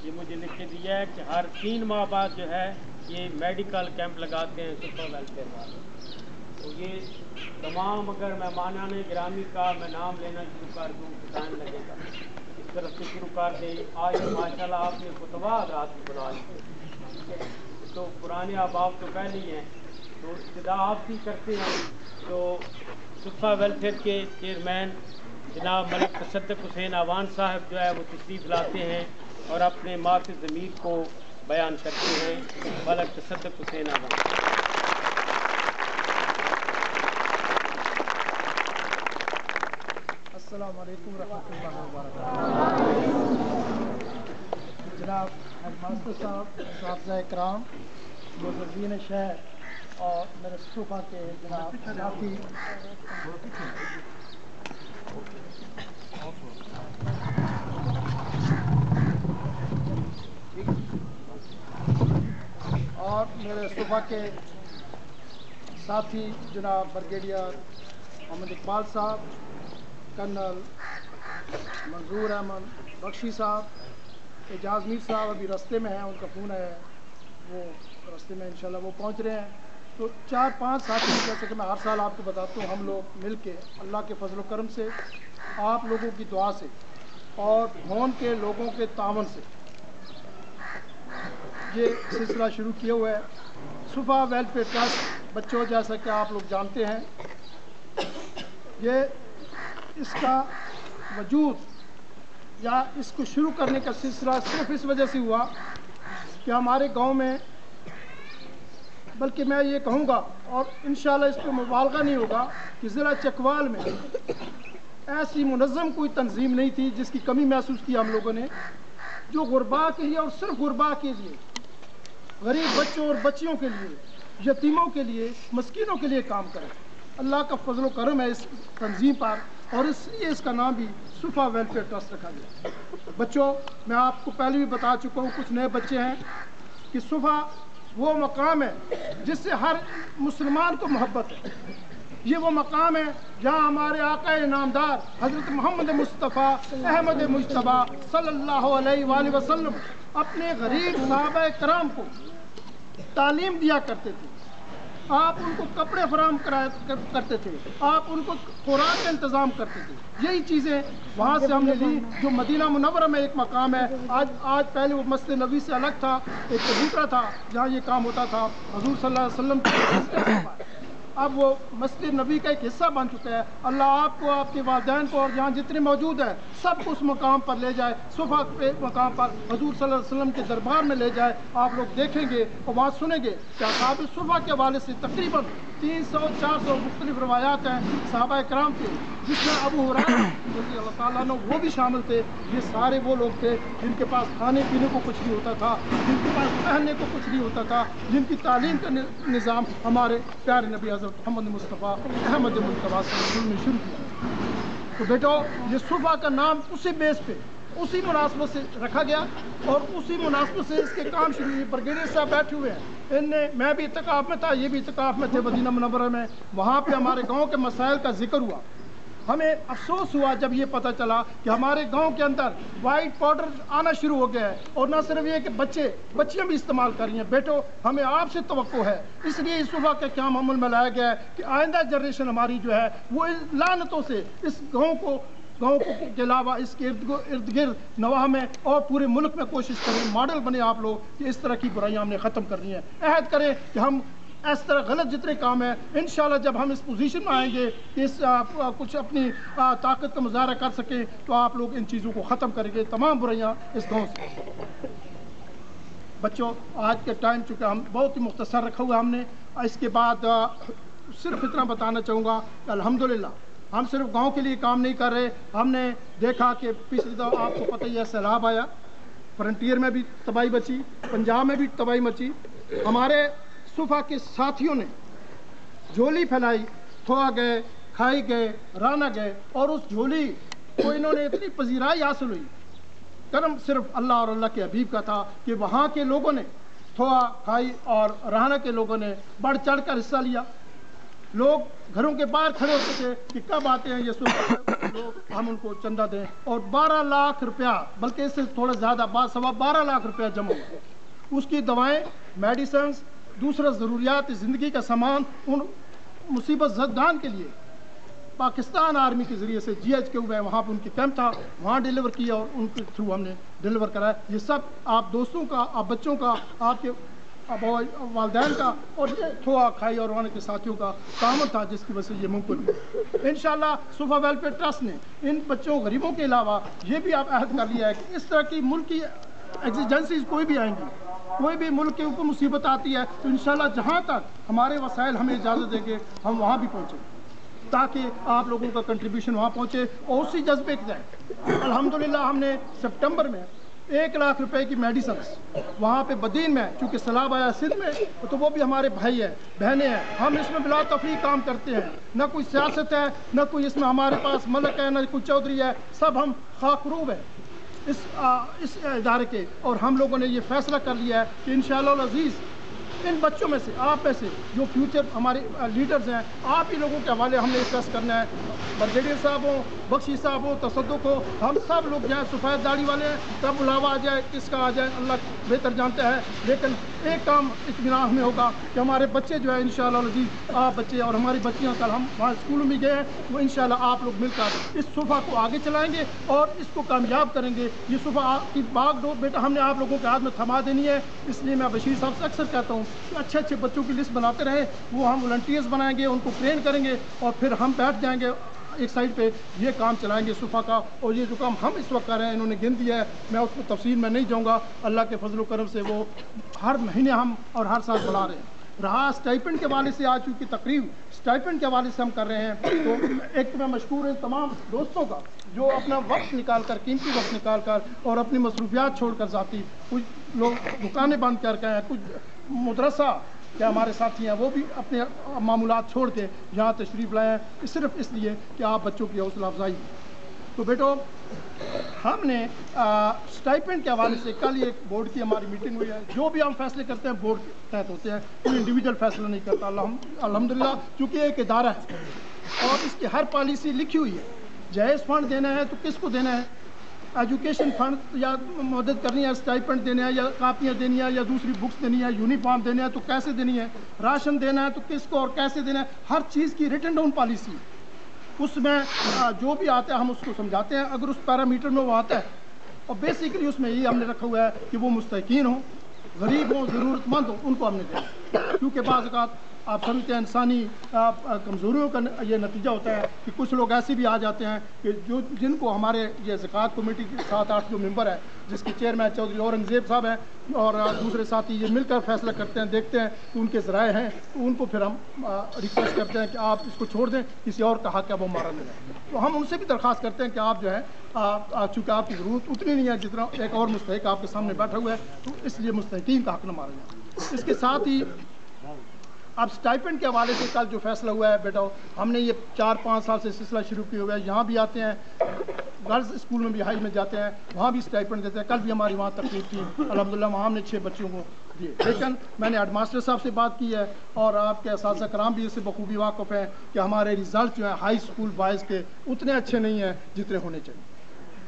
یہ مجھے لکھ کے دیا ہے کہ ہر 3 ماہ بعد جو ہے یہ میڈیکل کیمپ لگاتے ہیں سپر ویلفیئر والے. تو یہ تمام اگر مہمانان گرامی کا میں نام لینا شروع کر دوں تو ٹائم لگے گا. اس طرف سے شروع کر دیں. آج ماشاء اللہ آپ نے خطبہ رات کی بنا لی. تو پرانے احباب تو پہلے ہی ہیں، تو ابتدا آپ بھی کرتے ہیں. تو صفا ویلفیئر کے چیئرمین جناب ملک تصدق حسین اعوان صاحب جو ہے وہ تشریف لاتے ہیں اور اپنے ما فی الضمیر کو بیان کرتے ہیں. ملک تصدق حسین اعوان. السلام علیکم ورحمۃ اللہ وبرکاتہ. جناب ہیڈ ماسٹر صاحب، اساتذہ کرام، معززین شہر اور میرے صوفہ کے جناب ساتھی، اور میرے صوفہ کے ساتھی جناب بریگیڈیئر محمد اقبال صاحب، کرنل منظور احمد بخشی صاحب، اعجاز میر صاحب ابھی راستے میں ہیں، ان کا فون ہے، وہ راستے میں انشاءاللہ وہ پہنچ رہے ہیں. تو 4-5 ساتھی جیسے کہ میں ہر سال آپ کو بتاتا ہوں، ہم لوگ مل کے اللہ کے فضل و کرم سے، آپ لوگوں کی دعا سے اور بھون کے لوگوں کے تعاون سے یہ سلسلہ شروع کیا ہوا ہے. صفا ویلفیئر ٹرسٹ بچوں جیسا کہ آپ لوگ جانتے ہیں، یہ اس کا وجود یا اس کو شروع کرنے کا سلسلہ صرف اس وجہ سے ہوا کہ ہمارے گاؤں میں، بلکہ میں یہ کہوں گا اور انشاءاللہ اس پہ مبالغہ نہیں ہوگا کہ ضلع چکوال میں ایسی منظم کوئی تنظیم نہیں تھی جس کی کمی محسوس کی ہم لوگوں نے، جو غربا کے لیے اور صرف غربا کے لیے، غریب بچوں اور بچیوں کے لیے، یتیموں کے لیے، مسکینوں کے لیے کام کرے. اللہ کا فضل و کرم ہے اس تنظیم پر، اور اس لیے اس کا نام بھی صفا ویلفیئر ٹرسٹ رکھا گیا. بچوں، میں آپ کو پہلے بھی بتا چکا ہوں، کچھ نئے بچے ہیں، کہ صفا وہ مقام ہے جس سے ہر مسلمان کو محبت ہے. یہ وہ مقام ہے جہاں ہمارے آقا انعامدار حضرت محمد مصطفیٰ احمد مجتبیٰ صلی اللہ علیہ وآلہ وسلم اپنے غریب صحابہ کرام کو تعلیم دیا کرتے تھے. آپ ان کو کپڑے فراہم کرتے تھے، آپ ان کو خوراک کا انتظام کرتے تھے. یہی چیزیں وہاں سے ہم نے لی جو مدینہ منورہ میں ایک مقام ہے. آج پہلے وہ مسجد نبوی سے الگ تھا، ایک چبوترا تھا جہاں یہ کام ہوتا تھا. حضور صلی اللہ علیہ وسلم کی اب وہ مسجد نبی کا ایک حصہ بن چکا ہے. اللہ آپ کو، آپ کے والدین کو اور جہاں جتنے موجود ہیں سب کو اس مقام پر لے جائے، صفا کے مقام پر حضور صلی اللہ علیہ وسلم کے دربار میں لے جائے. آپ لوگ دیکھیں گے اور وہاں سنیں گے کہ اصحاب صفا کے حوالے سے تقریباً 300-400 مختلف روایات ہیں صحابہ کرام کے، جس میں ابو ہریرہ رضی اللہ تعالیٰ عنہ وہ بھی شامل تھے. یہ سارے وہ لوگ تھے جن کے پاس کھانے پینے کو کچھ نہیں ہوتا تھا، جن کے پاس پہننے کو کچھ نہیں ہوتا تھا، جن کی تعلیم کا نظام ہمارے پیارے نبی حضرت محمد مصطفیٰ احمد مجتبیٰ صلی اللہ علیہ وسلم نے شروع کیا. تو بیٹو، یہ صفا کا نام اسی بیس پہ، اسی مناسبت سے رکھا گیا اور اسی مناسبت سے اس کے کام شروع ہوئے. بریگیڈیئر صاحب بیٹھے ہوئے ہیں، میں بھی اعتکاف میں تھا، یہ بھی اعتکاف میں تھے مدینہ منورہ میں. وہاں پہ ہمارے گاؤں کے مسائل کا ذکر ہوا. ہمیں افسوس ہوا جب یہ پتہ چلا کہ ہمارے گاؤں کے اندر وائٹ پاؤڈر آنا شروع ہو گیا ہے، اور نہ صرف یہ کہ بچیاں بھی استعمال کر رہی ہیں. بیٹو، ہمیں آپ سے توقع ہے، اس لیے اس صبح کا قیام عمل میں لایا گیا ہے کہ آئندہ جنریشن ہماری جو ہے وہ لعنتوں سے اس گاؤں کے علاوہ اس کے ارد گرد نواح میں اور پورے ملک میں کوشش کریں، ماڈل بنے آپ لوگ کہ اس طرح کی برائیاں ہم نے ختم کرنی ہیں. عہد کریں کہ ہم اس طرح غلط جتنے کام ہیں انشاءاللہ جب ہم اس پوزیشن میں آئیں گے کہ کچھ اپنی طاقت کا مظاہرہ کر سکیں تو آپ لوگ ان چیزوں کو ختم کریں گے، تمام برائیاں اس گاؤں سے. بچوں، آج کے ٹائم چونکہ ہم بہت ہی مختصر رکھا ہوا ہم نے، اس کے بعد صرف اتنا بتانا چاہوں گا کہ الحمدللہ ہم صرف گاؤں کے لیے کام نہیں کر رہے. ہم نے دیکھا کہ پچھلی دفعہ آپ کو پتہ ہی ہے سیلاب آیا، فرنٹیئر میں بھی تباہی مچی، پنجاب میں بھی تباہی مچی. ہمارے صفا کے ساتھیوں نے جھولی پھیلائی، تھوڑا گئے، کھائی گئے، رانا گئے، اور اس جھولی کو انہوں نے اتنی پذیرائی حاصل ہوئی. کرم صرف اللہ اور اللہ کے حبیب کا تھا کہ وہاں کے لوگوں نے تھوڑا کھائی اور رانا کے لوگوں نے بڑھ چڑھ کر حصہ لیا. لوگ گھروں کے باہر کھڑے ہوتے تھے کہ کب آتے ہیں یہ صبح. लोग हम उनको चंदा दें। और 12 लाख रुपया, बल्कि इससे थोड़ा ज़्यादा, 12 लाख रुपया जमा हुआ। उसकी दवाएँ, मेडिसन्स, दूसरा ज़रूरियात ज़िंदगी का सामान उन मुसीबत ज़दान के लिए पाकिस्तान आर्मी के ज़रिए से GHQ में वहाँ पर उनकी कैंप था, वहाँ डिलीवर किया और उनके थ्रू हमने डिलीवर कराया। ये सब आप दोस्तों का, आप बच्चों का, आपके वालिदैन का और ये थोड़ा खाई और वहाँ के साथियों का तामन था जिसकी वजह से ये मुमकिन हुआ। इंशाल्लाह सुफा वेलफेयर ट्रस्ट ने इन बच्चों गरीबों के अलावा ये भी आप अहद कर लिया है कि इस तरह की मुल्क की एग्जिजेंसीज कोई भी आएंगी, कोई भी मुल्क के ऊपर मुसीबत आती है तो इंशाल्लाह जहाँ तक हमारे वसाइल हमें इजाज़त देंगे हम वहाँ भी पहुँचें, ताकि आप लोगों का कंट्रीब्यूशन वहाँ पहुँचे और उसी जज्बे के तहत अल्हम्दुलिल्लाह हमने सितंबर में 1 लाख रुपए की मेडिसिन वहाँ पे बदीन में, चूँकि सैलाब आया सिंध में, तो वो भी हमारे भाई है, बहनें हैं, हम इसमें बिला तफरी काम करते हैं, न कोई सियासत है, न कोई इसमें हमारे पास मलक है, न कोई चौधरी है, सब हम खाकरूब है इस इदारे के। और हम लोगों ने ये फैसला कर लिया है कि इंशाअल्लाह अज़ीज़ इन बच्चों में से, आप में से जो फ्यूचर हमारे लीडर्स हैं, आप ही लोगों के हवाले हमने ट्रस्ट करना है। ब्रिगेडियर साहब हो, बख्शी साहब हो, तसद्दुक हो, हम सब लोग जो हैं सफ़ेद दाढ़ी वाले हैं, कब बुलावा आ जाए, किसका आ जाए, अल्लाह बेहतर जानता है। लेकिन एक काम इत्मीनान हमें होगा कि हमारे बच्चे जो है इंशाअल्लाह अज़ीज़, आप बच्चे और हमारी बच्चियाँ, कल हम वहाँ स्कूल में गए हैं, वो इंशाअल्लाह आप लोग मिलकर इस सुफा को आगे चलाएँगे और इसको कामयाब करेंगे। ये सुफा की बागडोर बेटा हमने आप लोगों के हाथ में थमा देनी है। इसलिए मैं बशीर साहब से अक्सर कहता हूँ कि अच्छे अच्छे बच्चों की लिस्ट बनाते रहें, वो हम वॉलंटियर्स बनाएंगे, उनको ट्रेन करेंगे और फिर हम बैठ जाएंगे एक साइड पे, ये काम चलाएंगे सुफा का। और ये जो काम हम इस वक्त कर रहे हैं, इन्होंने गिन दिया है, मैं उसको तफसील में नहीं जाऊँगा। अल्लाह के फजल करम से वो हर महीने हम और हर साल बढ़ा रहे हैं। रहा स्टाइपेंड के हवाले से, आज चूँकि तकरीब स्टाइपेंड के हवाले से हम कर रहे हैं, तो एक तो मैं मशकूर हैं तमाम दोस्तों का जो अपना वक्त निकाल कर, कीमती वक्त निकाल कर और अपनी मसरूफियात छोड़ कर जाती, कुछ लोग दुकानें बंद कर गए हैं, कुछ मदरसा के हमारे साथी हैं वो भी अपने मामूलात छोड़ के यहाँ तशरीफ़ लाए हैं, सिर्फ इसलिए कि आप बच्चों की हौसला अफजाई। तो बेटो हमने स्टाइपेंड के हवाले से कल एक बोर्ड की हमारी मीटिंग हुई है। जो भी हम फैसले करते हैं बोर्ड के तहत होते हैं, कोई इंडिविजुअल फैसला नहीं करता। अल्हम्दुलिल्लाह चूँकि एक इदारा है और इसकी हर पॉलिसी लिखी हुई है, जायज़ फंड देना है तो किसको देना है, एजुकेशन फंड या मदद करनी है, स्टाइपेंड देना है या कापियाँ देनी है या दूसरी बुक्स देनी है, यूनिफॉर्म देना है तो कैसे देनी है, राशन देना है तो किसको और कैसे देना है, हर चीज़ की रिटन डाउन पॉलिसी। उसमें जो भी आता है हम उसको समझाते हैं, अगर उस पैरामीटर में वो आता है। और बेसिकली उसमें ये हमने रखा हुआ है कि वो मुस्तहिकीन हो, गरीब हो, ज़रूरतमंद हो, उनको हमने देना। क्योंकि बाज़ औक़ात आप समझते हैं इंसानी कमज़ोरियों का ये नतीजा होता है कि कुछ लोग ऐसे भी आ जाते हैं कि जिनको हमारे ये ज़कात कमेटी के 7-8 जो मेंबर है, जिसके चेयरमैन चौधरी औरंगज़ेब साहब हैं और दूसरे साथी ये मिलकर फैसला करते हैं, देखते हैं कि उनके ज़राए हैं, तो उनको फिर हम रिक्वेस्ट करते हैं कि आप इसको छोड़ दें, किसी और का हक़ है वो मारा नहीं है। तो हम उनसे भी दरख्वास्त करते हैं कि आप जो है चूँकि आपकी ज़रूरत उतनी नहीं है जितना एक और मुस्तहिक आपके सामने बैठा हुआ है, तो इसलिए मुस्तहिकीन का हक़ न मारा जाए। इसके साथ ही अब स्टाइपेंड के हवाले से कल जो फैसला हुआ है बेटा, हमने ये 4-5 साल से सिलसिला शुरू किया हुआ है। यहाँ भी आते हैं, गर्ल्स स्कूल में भी, हाई में जाते हैं, वहाँ भी स्टाइपेंड देते हैं। कल भी हमारी वहाँ तकरीब थी, अल्हम्दुलिल्लाह वहाँ हमने 6 बच्चों को दिए। लेकिन मैंने हेडमास्टर साहब से बात की है और आपके असातिज़ा कराम भी इससे बखूबी वाक़िफ़ हैं कि हमारे रिज़ल्ट जो है हाई स्कूल बॉयज़ के उतने अच्छे नहीं हैं जितने होने चाहिए।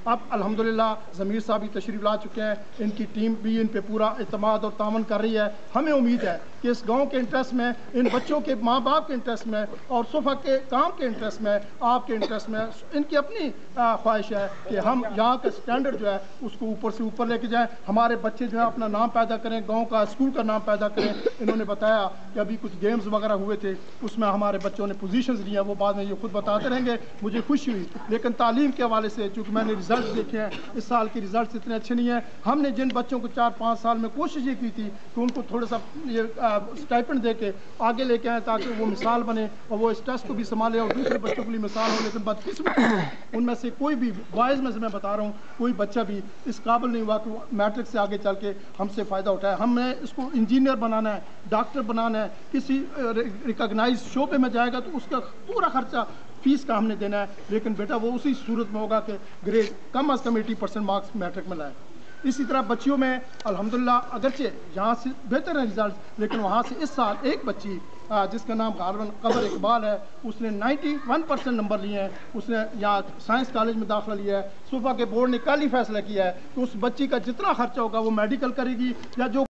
अब अल्हम्दुलिल्लाह ज़मीर साहब भी तशरीफ़ ला चुके हैं, इनकी टीम भी इन पे पूरा इत्मीनान और तामन कर रही है। हमें उम्मीद है कि इस गांव के इंटरेस्ट में, इन बच्चों के माँ बाप के इंटरेस्ट में और सुफा के काम के इंटरेस्ट में, आपके इंटरेस्ट में, इनकी अपनी ख्वाहिश है कि हम यहाँ का स्टैंडर्ड जो है उसको ऊपर से ऊपर लेके जाएँ। हमारे बच्चे जो है अपना नाम पैदा करें, गाँव का स्कूल का नाम पैदा करें। इन्होंने बताया कि अभी कुछ गेम्स वगैरह हुए थे, उसमें हमारे बच्चों ने पोजीशंस ली हैं, वो बाद में ये खुद बताते रहेंगे, मुझे खुशी हुई। लेकिन तालीम के हवाले से चूँकि मैंने रिजल्ट देखे हैं, इस साल के रिजल्ट इतने अच्छे नहीं हैं। हमने जिन बच्चों को 4-5 साल में कोशिश ये की थी कि उनको थोड़ा सा ये स्टाइपेंड दे के आगे लेके आए ताकि वो मिसाल बने और वो इस टेस्ट को भी संभाले और दूसरे बच्चों के लिए मिसाल हो। लेकिन बदकिस्मती उनमें से कोई भी बॉयज़ में से मैं बता रहा हूँ, कोई बच्चा भी इस काबिल नहीं हुआ कि मैट्रिक से आगे चल के हमसे फ़ायदा उठाए। हमें इसको इंजीनियर बनाना है, डॉक्टर बनाना है, किसी रिकॉग्नाइज शोबे में जाएगा तो उसका पूरा खर्चा फीस का हमने देना है। लेकिन बेटा वो उसी सूरत में होगा कि ग्रेड कम अज़ कम 80% मार्क्स मैट्रिक में लाए। اسی طرح بچیوں میں الحمدللہ اگرچہ یہاں سے بہتر ہیں رزلٹ، لیکن وہاں سے اس سال ایک بچی جس کا نام غالباً قمر اقبال ہے، اس نے 91% نمبر لیے ہیں، اس نے یہاں سائنس کالج میں داخلہ لیا ہے۔ صوبہ کے بورڈ نے کل ہی فیصلہ کیا ہے کہ اس بچی کا جتنا خرچہ ہوگا وہ میڈیکل کرے گی یا جو